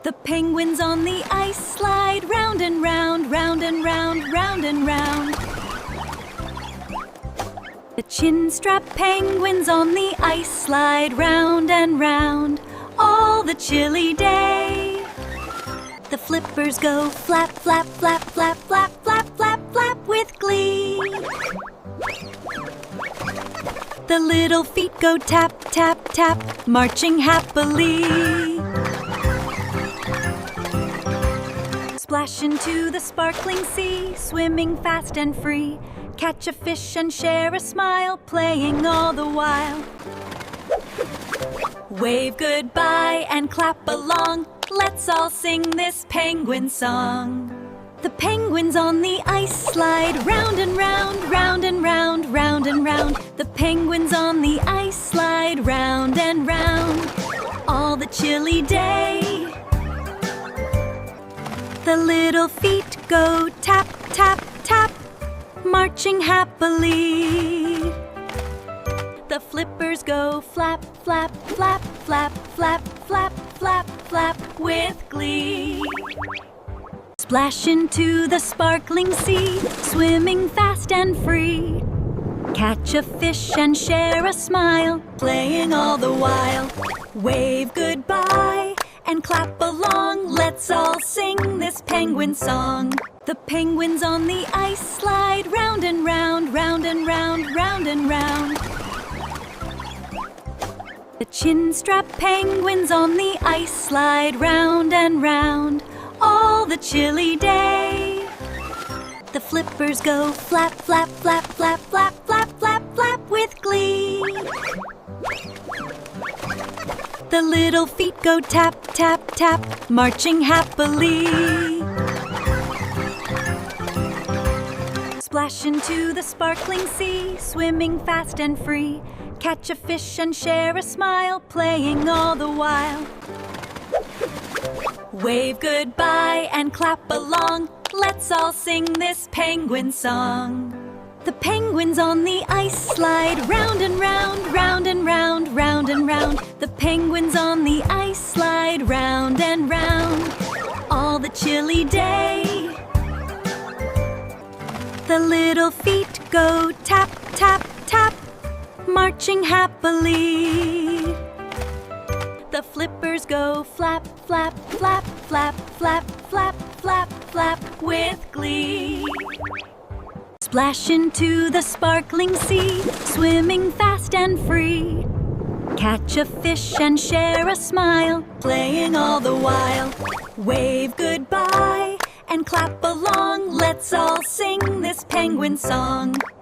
The penguins on the ice slide round and round, round and round, round and round. The chin-strap penguins on the ice slide round and round all the chilly day. The flippers go flap, flap, flap, flap, flap, flap, flap, flap with glee. The little feet go tap, tap, tap, marching happily. Splash into the sparkling sea, swimming fast and free. Catch a fish and share a smile, playing all the while. Wave goodbye and clap along. Let's all sing this penguin song. The penguins on the ice slide round and round, round and round, round and round. The penguins on the ice slide round and round all the chilly day. The little feet go tap, tap, tap, marching happily. The flippers go flap, flap, flap, flap, flap, flap, flap, flap with glee. Splash into the sparkling sea, swimming fast and free. Catch a fish and share a smile, playing all the while. Wave goodbye and clap along. Let's all sing this penguin song. The penguins on the ice slide round and round, round and round, round and round. The chin-strap penguins on the ice slide round and round all the chilly day. The flippers go flap, flap, flap, flap, flap, flap, flap, flap with glee. The little feet go tap, tap, tap, marching happily. Splash into the sparkling sea, swimming fast and free. Catch a fish and share a smile, playing all the while. Wave goodbye and clap along. Let's all sing this penguin song. The penguins on the ice slide round and round, round and round, round and round. The penguins on the ice slide round and round all the chilly day. The little feet go tap, tap, tap, marching happily. The flippers go flap, flap, flap, flap, flap, flap, flap, flap with glee. Splash into the sparkling sea, swimming fast and free. Catch a fish and share a smile, playing all the while. Wave goodbye and clap along. Let's all sing this penguin song.